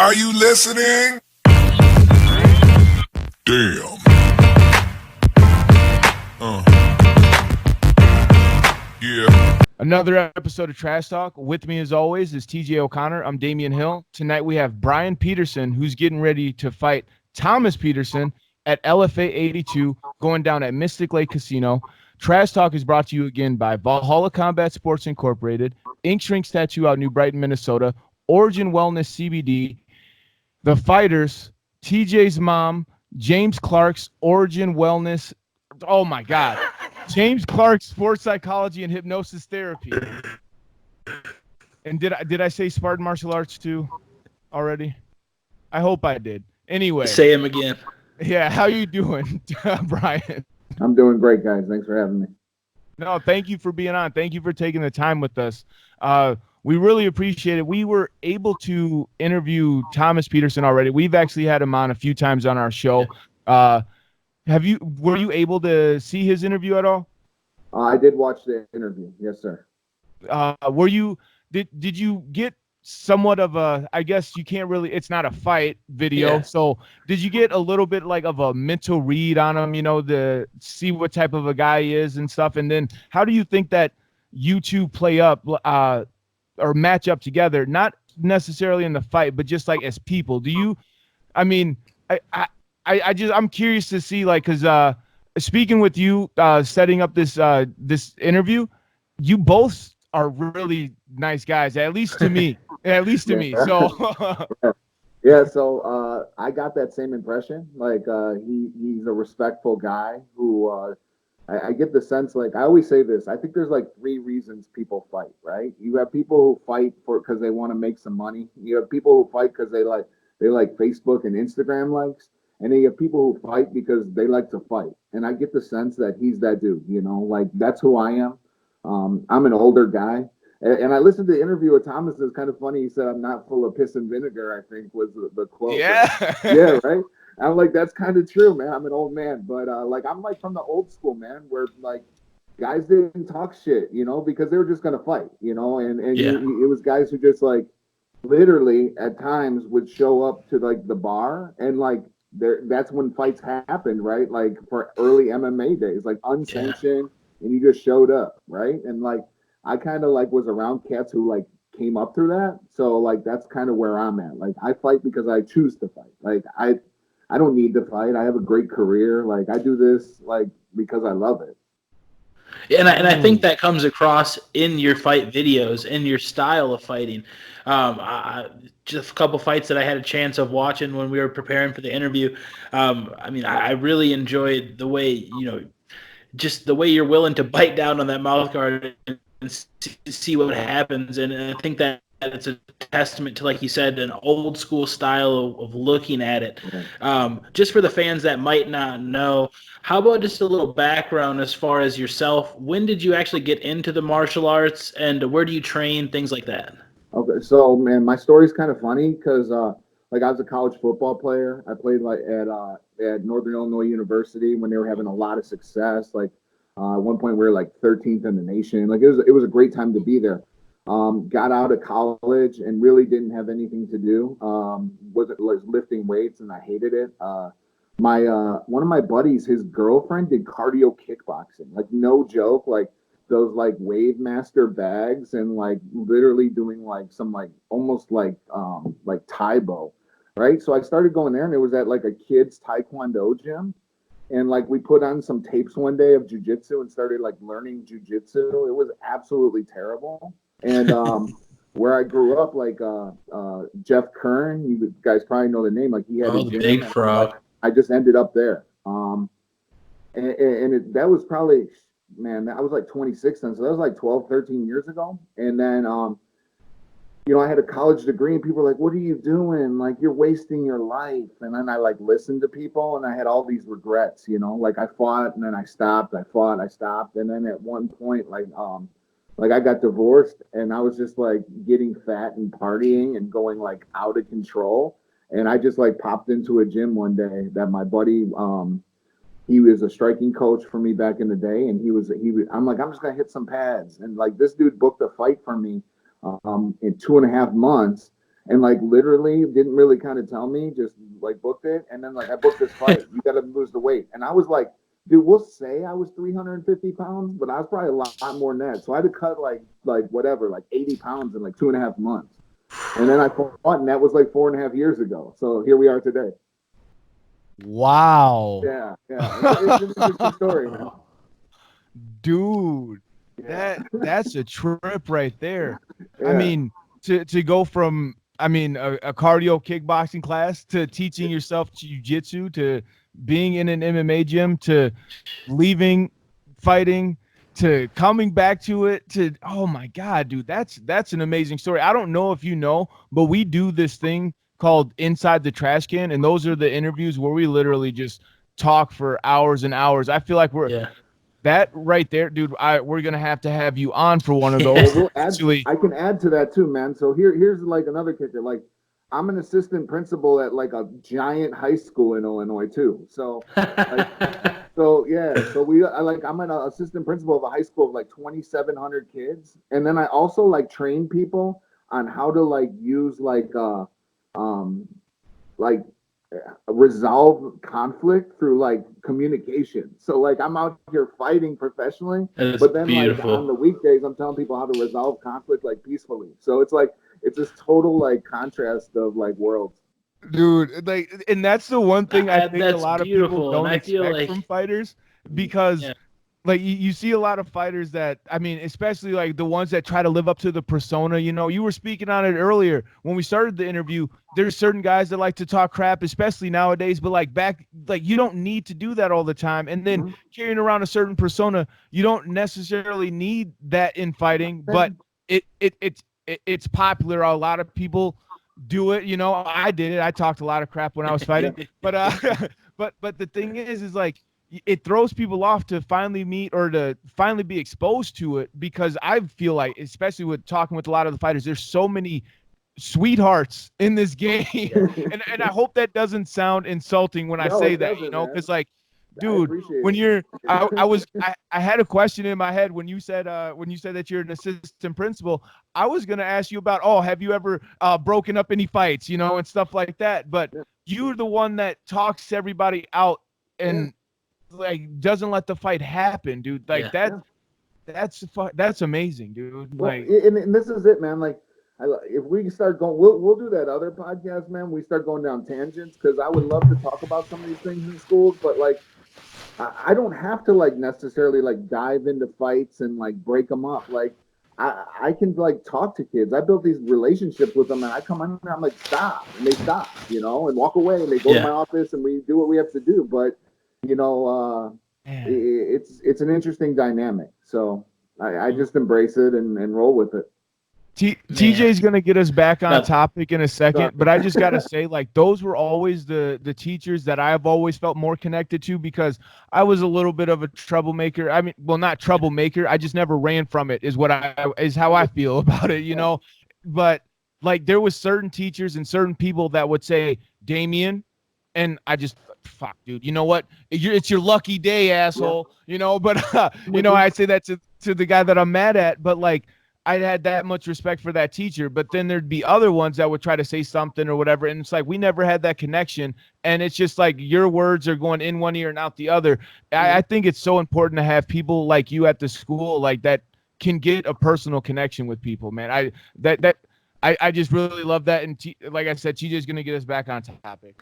Are you listening? Damn. Yeah. Another episode of Trash Talk. With me, as always, is TJ O'Connor. I'm Damian Hill. Tonight we have Brian Peterson, who's getting ready to fight Thomas Peterson at LFA 82, going down at Mystic Lake Casino. Trash Talk is brought to you again by Valhalla Combat Sports Incorporated, Ink Shrinks Tattoo out New Brighton, Minnesota, Origin Wellness CBD, The Fighters, TJ's mom, James Clark's Origin Wellness. Oh my God. James Clark's Sports Psychology and Hypnosis Therapy. And did I say Spartan Martial Arts too already? I hope I did. Anyway. Say him again. Yeah, how you doing, Brian? I'm doing great, guys. Thanks for having me. No, thank you for being on. Thank you for taking the time with us. We really appreciate it. We were able to interview Thomas Peterson already. We've actually had him on a few times on our show. Were you able to see his interview at all? I did watch the interview. Yes, sir. Did you get somewhat of a, I guess you can't really, it's not a fight video. Yeah. So did you get a little bit like of a mental read on him, to see what type of a guy he is and stuff? And then how do you think that you two play up or match up together? Not necessarily in the fight, but just like as people. I'm curious to see, like, because speaking with you, setting up this interview, you both are really nice guys, at least to me. At least to me. So yeah, so I got that same impression. Like he's a respectful guy who I get the sense, like, I always say this, I think there's like three reasons people fight, right? You have people who fight because they want to make some money. You have people who fight because they like Facebook and Instagram likes. And then you have people who fight because they like to fight. And I get the sense that he's that dude, like that's who I am. I'm an older guy. And I listened to the interview with Thomas. It's kind of funny. He said, "I'm not full of piss and vinegar," I think was the quote. Yeah. Yeah, right? I'm like, that's kind of true, man. I'm an old man. But like, I'm like from the old school, man, where like guys didn't talk shit, because they were just going to fight, and Yeah. it was guys who just like literally at times would show up to like the bar and like, that's when fights happened, right? Like for early MMA days, like unsanctioned, and you just showed up, right? And like I kind of like was around cats who like came up through that, so like that's kind of where I'm at. Like I fight because I choose to fight. Like I don't need to fight. I have a great career. Like I do this like because I love it. And I think that comes across in your fight videos, in your style of fighting. Just a couple fights that I had a chance of watching when we were preparing for the interview. I really enjoyed the way, just the way you're willing to bite down on that mouth guard and see what happens. And I think that it's a testament to, like you said, an old school style of looking at it. Just for the fans that might not know, how about just a little background as far as yourself? When did you actually get into the martial arts, and where do you train, things like that? Okay, so man, my story's kind of funny because like I was a college football player. I played like at Northern Illinois University when they were having a lot of success. Like at one point we were like 13th in the nation. Like it was a great time to be there. Got out of college and really didn't have anything to do. Was lifting weights and I hated it. My one of my buddies, his girlfriend did cardio kickboxing. Like no joke, like those like Wave Master bags and like literally doing like some like almost like Taibo, right? So I started going there and it was at like a kid's Taekwondo gym. And like we put on some tapes one day of jujitsu and started like learning jujitsu. It was absolutely terrible. And where I grew up, like Jeff Kern, you guys probably know the name. Like he had a the gym, big frog. like, I just ended up there. That was probably, man, I was like 26 then. So that was like 12, 13 years ago. And then, I had a college degree and people were like, what are you doing? Like, you're wasting your life. And then I like listened to people and I had all these regrets, like I fought and then I stopped. I fought, I stopped. And then at one point, like I got divorced and I was just like getting fat and partying and going like out of control. And I just like popped into a gym one day that my buddy, he was a striking coach for me back in the day. And I'm like, I'm just going to hit some pads. And like this dude booked a fight for me in 2.5 months. and like literally didn't really kind of tell me, just like booked it, and then like I booked this fight. You got to lose the weight, and I was like, dude, we'll say I was 350 pounds, but I was probably a lot more than that. So I had to cut like whatever, like 80 pounds in like 2.5 months, and then I fought, and that was like 4.5 years ago. So here we are today. Wow. Yeah, it's an interesting story, man. Dude, Yeah. that's a trip right there. Yeah. I mean, to go from a cardio kickboxing class to teaching yourself jiu-jitsu to being in an MMA gym to leaving fighting to coming back to it to oh my god, dude, that's an amazing story. I don't know if you know, but we do this thing called Inside the Trash Can, and those are the interviews where we literally just talk for hours and hours. I feel like that right there, dude, we're gonna have to have you on for one of those. We'll I can add to that too, man. So here's like another kicker. Like I'm an assistant principal at like a giant high school in Illinois too. So so I'm an assistant principal of a high school of like 2,700 kids, and then I also like train people on how to like use like resolve conflict through like communication. So like I'm out here fighting professionally, but then like on the weekdays I'm telling people how to resolve conflict like peacefully. So it's like it's this total like contrast of like worlds. Dude, like, and that's the one thing I think a lot of people don't expect like, from fighters, because like you see a lot of fighters that, I mean, especially like the ones that try to live up to the persona. You know, you were speaking on it earlier when we started the interview. There's certain guys that like to talk crap, especially nowadays, but like back, like you don't need to do that all the time. And then carrying around a certain persona, you don't necessarily need that in fighting, but it's popular. A lot of people do it. You know, I did it. I talked a lot of crap when I was fighting, but but the thing is like, it throws people off to finally meet or to finally be exposed to it, because I feel like, especially with talking with a lot of the fighters, there's so many sweethearts in this game. and I hope that doesn't sound insulting when I say that, you know, because like, dude, when you're, I had a question in my head when you said that you're an assistant principal. I was going to ask you about, have you ever broken up any fights, you know, and stuff like that. But you're the one that talks everybody out and like doesn't let the fight happen, dude. Like that's amazing, dude. Well, like, and this is it, man. Like, if we start going, we'll do that other podcast, man. We start going down tangents, because I would love to talk about some of these things in schools, but like, I don't have to like necessarily like dive into fights and like break them up. Like, I can like talk to kids. I built these relationships with them, and I come in and I'm like, stop, and they stop, you know, and walk away, and they go to my office, and we do what we have to do. But you know, it's an interesting dynamic. So I just embrace it and roll with it. TJ's gonna get us back on topic in a second, but I just gotta say, like, those were always the teachers that I've always felt more connected to, because I was a little bit of a troublemaker. I mean, well, not troublemaker. I just never ran from it. Is how I feel about it, you know. But like, there was certain teachers and certain people that would say, Damian, and I just, fuck, dude, you know what? It's your lucky day, asshole. You know, but you know, I say that to the guy that I'm mad at, but like, I had that much respect for that teacher. But then there'd be other ones that would try to say something or whatever, and it's like we never had that connection, and it's just like your words are going in one ear and out the other. I think it's so important to have people like you at the school, like, that can get a personal connection with people, man. I just really love that, and like I said, TJ's gonna get us back on topic.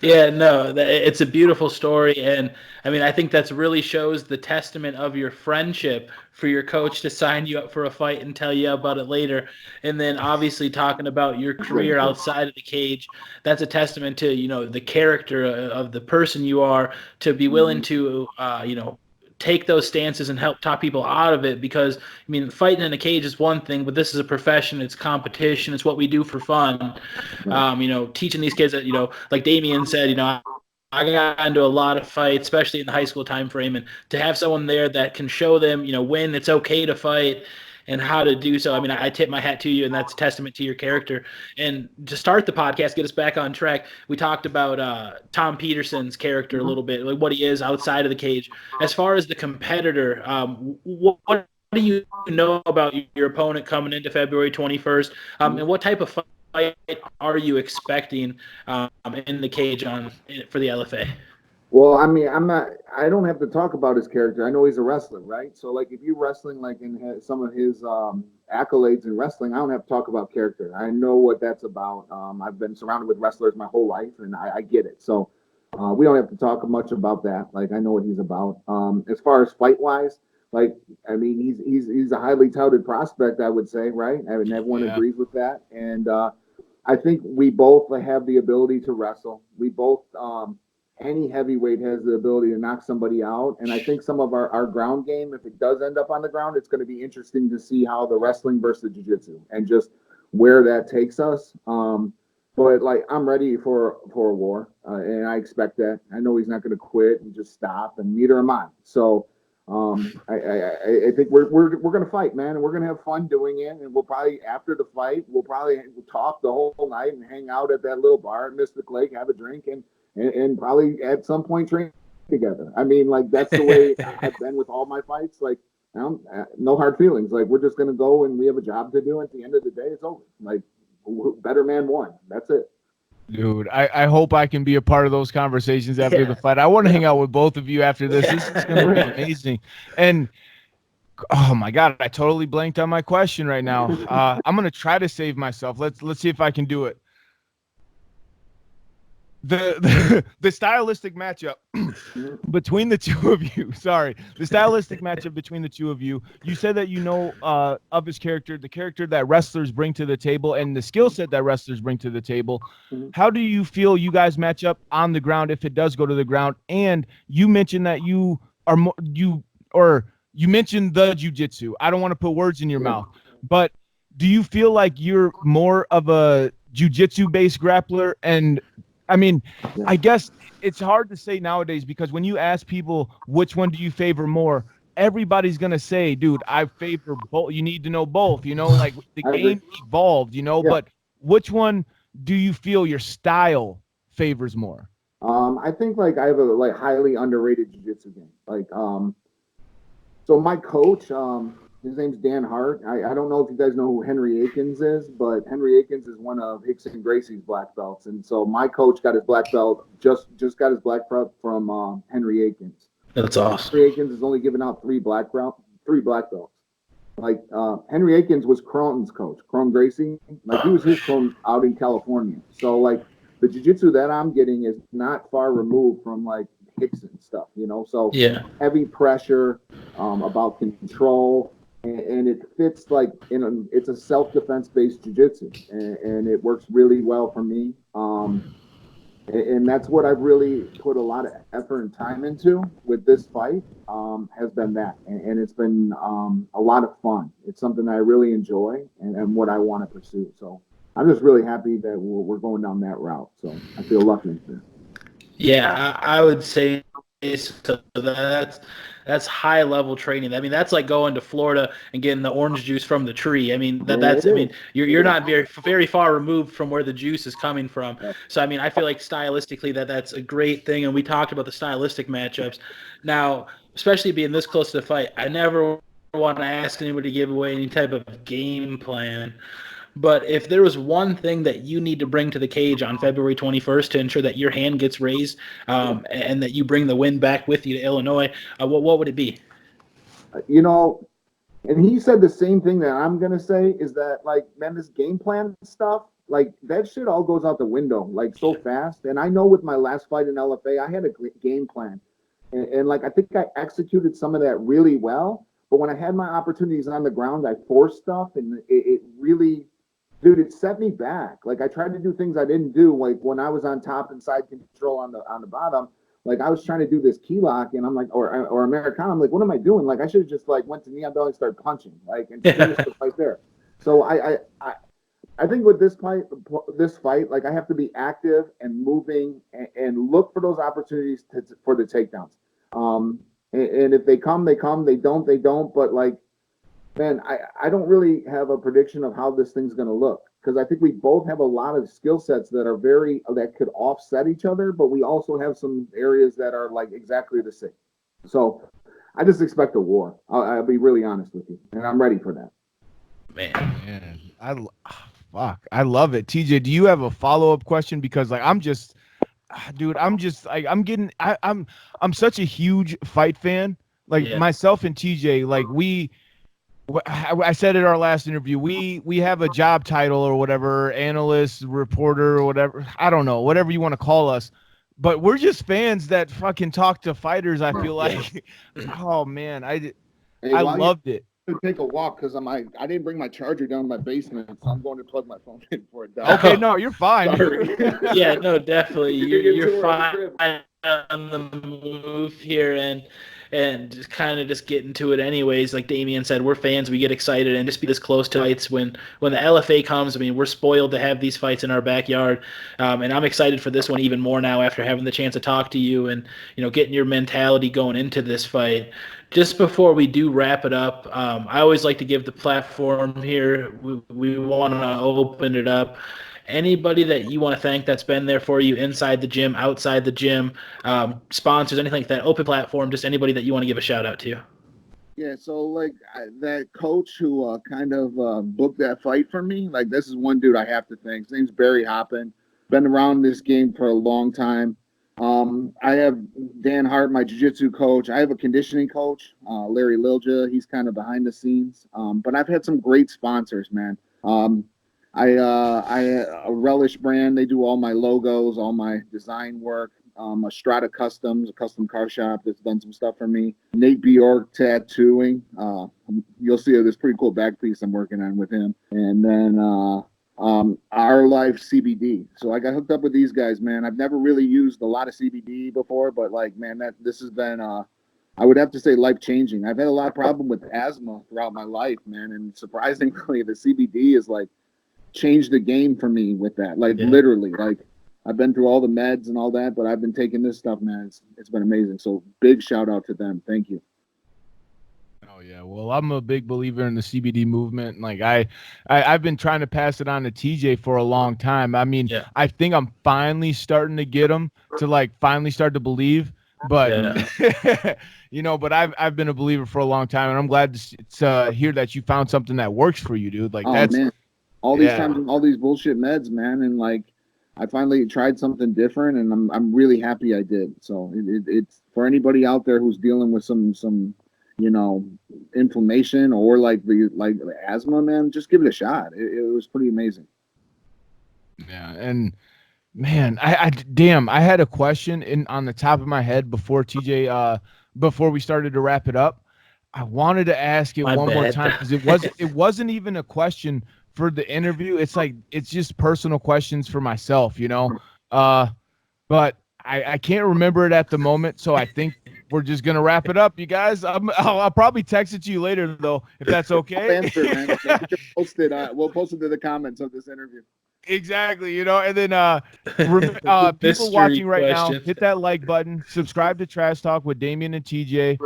Yeah, no, it's a beautiful story, and I mean, I think that's really shows the testament of your friendship for your coach to sign you up for a fight and tell you about it later, and then obviously talking about your career outside of the cage. That's a testament to, you know, the character of the person you are, to be willing to you know, take those stances and help top people out of it. Because, I mean, fighting in a cage is one thing, but this is a profession. It's competition. It's what we do for fun. You know, teaching these kids that, you know, like Damian said, you know, I got into a lot of fights, especially in the high school time frame, and to have someone there that can show them, you know, when it's okay to fight and how to do so. I mean, I tip my hat to you, and that's a testament to your character. And to start the podcast, get us back on track, we talked about Tom Peterson's character a little bit, like what he is outside of the cage. As far as the competitor, what do you know about your opponent coming into February 21st, and what type of are you expecting in the cage for the LFA? Well, I mean, I don't have to talk about his character. I know he's a wrestler, right? So, like, if you're wrestling, like, in some of his accolades in wrestling, I don't have to talk about character. I know what that's about. I've been surrounded with wrestlers my whole life, and I get it. So, we don't have to talk much about that. Like, I know what he's about. As far as fight-wise, like, I mean, he's a highly touted prospect, I would say, right? I mean, everyone agrees with that. And I think we both have the ability to wrestle. We both any heavyweight has the ability to knock somebody out. And I think some of our ground game, if it does end up on the ground, it's going to be interesting to see how the wrestling versus the jiu-jitsu and just where that takes us. But like, I'm ready for a war, and I expect that. I know he's not going to quit and just stop, and neither am I. So I think we're going to fight, man, and we're going to have fun doing it. And we'll probably, after the fight, we'll talk the whole night and hang out at that little bar at Mystic Lake, have a drink, and probably at some point train together. I mean, like, that's the way I've been with all my fights. Like, no hard feelings. Like, we're just going to go and we have a job to do. At the end of the day, it's over. Like, better man won. That's it. Dude, I hope I can be a part of those conversations after the fight. I want to hang out with both of you after this. This is going to be amazing. And oh my God, I totally blanked on my question right now. I'm going to try to save myself. Let's see if I can do it. The stylistic matchup between the two of you. Sorry, the stylistic matchup between the two of you. You said that you know of his character, the character that wrestlers bring to the table, and the skill set that wrestlers bring to the table. How do you feel you guys match up on the ground if it does go to the ground? And you mentioned that you mentioned the jiu-jitsu. I don't want to put words in your mouth, but do you feel like you're more of a jiu-jitsu based grappler? And I mean, I guess it's hard to say nowadays because when you ask people which one do you favor more, everybody's going to say, dude, I favor both. You need to know both, like the game evolved, but which one do you feel your style favors more? I think like I have a highly underrated jiu-jitsu game. Like, so my coach, his name's Dan Hart. I don't know if you guys know who Henry Akins is, but Henry Akins is one of Hickson Gracie's black belts. And so my coach got his black belt, just got his black belt from Henry Akins. That's awesome. Henry Akins has only given out three black belts. Like, Henry Akins was Cronin's coach, Cron Gracie. Like, he was his Cron out in California. So, like, the jiu-jitsu that I'm getting is not far removed from, like, Hickson stuff, So heavy pressure, about control. And it fits like it's a self-defense based jiu-jitsu, and it works really well for me. And that's what I've really put a lot of effort and time into with this fight, has been that. And it's been a lot of fun. It's something I really enjoy and what I want to pursue. So I'm just really happy that we're going down that route. So I feel lucky. Yeah, I would say so. That's high level training. I mean, that's like going to Florida and getting the orange juice from the tree. I mean, you're not very far removed from where the juice is coming from. So I mean, I feel like stylistically that's a great thing. And we talked about the stylistic matchups. Now, especially being this close to the fight, I never want to ask anybody to give away any type of game plan. But if there was one thing that you need to bring to the cage on February 21st to ensure that your hand gets raised, and that you bring the win back with you to Illinois, what would it be? And he said the same thing that I'm going to say is that, like, man, this game plan stuff, like, that shit all goes out the window, like, so fast. And I know with my last fight in LFA, I had a game plan. And like, I think I executed some of that really well. But when I had my opportunities on the ground, I forced stuff, and it really... Dude, it set me back. Like, I tried to do things I didn't do. Like, when I was on top and side control on the bottom, like, I was trying to do this key lock, and I'm like, or Americana. I'm like, what am I doing? Like, I should have just like went to knee on belly and started punching, like, and finished the fight there. So I think with this fight, like, I have to be active and moving and look for those opportunities for the takedowns. And if they come, they come. They don't. But like, man, I don't really have a prediction of how this thing's going to look, because I think we both have a lot of skill sets that could offset each other, but we also have some areas that are like exactly the same. So I just expect a war. I'll be really honest with you, and I'm ready for that. Man, fuck, I love it. TJ, do you have a follow-up question? Because like I'm just, dude, I'm just like I'm such a huge fight fan. Like Yeah. myself and TJ, like I said at our last interview, we have a job title or whatever, analyst, reporter, or whatever. I don't know, whatever you want to call us. But we're just fans that fucking talk to fighters. I feel like, oh man, Hey, I while you loved it. take a walk, because I didn't bring my charger down to my basement, so I'm going to plug my phone in for it. Down. Okay, no, you're fine. Sorry. Yeah, no, definitely. You're Tour of the fine on the move here, and just kind of just getting to it anyways. Like Damian said, we're fans. We get excited, and just be this close to fights when the LFA comes. I mean, we're spoiled to have these fights in our backyard, and I'm excited for this one even more now after having the chance to talk to you and getting your mentality going into this fight. Just before we do wrap it up, I always like to give the platform here. We want to open it up. Anybody that you want to thank that's been there for you inside the gym, outside the gym, sponsors, anything like that, open platform, just anybody that you want to give a shout out to. Yeah, so like that coach who kind of booked that fight for me, like this is one dude I have to thank. His name's Barry Hoppin. Been around this game for a long time. I have Dan Hart, my jiu-jitsu coach. I have a conditioning coach, Larry Lilja. He's kind of behind the scenes. But I've had some great sponsors, man. I a Relish brand. They do all my logos, all my design work. Estrada Customs, a custom car shop that's done some stuff for me. Nate Bjork Tattooing. You'll see this pretty cool back piece I'm working on with him. And then Our Life CBD. So I got hooked up with these guys, man. I've never really used a lot of CBD before, but like, man, this has been I would have to say life changing. I've had a lot of problem with asthma throughout my life, man, and surprisingly, the CBD is like changed the game for me with that. Like literally, like I've been through all the meds and all that, but I've been taking this stuff, man. It's been amazing. So big shout out to them. Thank you. Oh yeah, well, I'm a big believer in the CBD movement. Like I've been trying to pass it on to TJ for a long time. I mean, I think I'm finally starting to get him to like finally start to believe. But but I've been a believer for a long time, and I'm glad to hear that you found something that works for you, dude. Like man, all these times, all these bullshit meds, man, and like I finally tried something different, and I'm really happy I did. So it's for anybody out there who's dealing with some inflammation or like asthma, man, just give it a shot. It was pretty amazing. Yeah, and man, I had a question on the top of my head before TJ before we started to wrap it up. I wanted to ask it one more time because it wasn't even a question for the interview. It's like it's just personal questions for myself, but I can't remember it at the moment, so I think we're just gonna wrap it up, you guys. I'll probably text it to you later though, if that's okay. I'll answer, man. We'll post it to the comments of this interview. Exactly, and then people watching right now, hit that like button, subscribe to Trash Talk with Damian and TJ.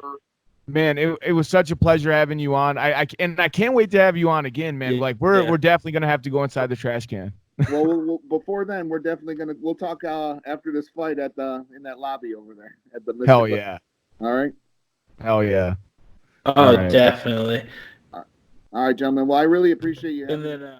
Man, it was such a pleasure having you on. I can't wait to have you on again, man. Like we're definitely gonna have to go inside the trash can. Well, before then, we're definitely we'll talk after this fight in that lobby over there at the. Hell yeah! All right. Hell yeah! Oh, definitely. All right, gentlemen. Well, I really appreciate you having. And then.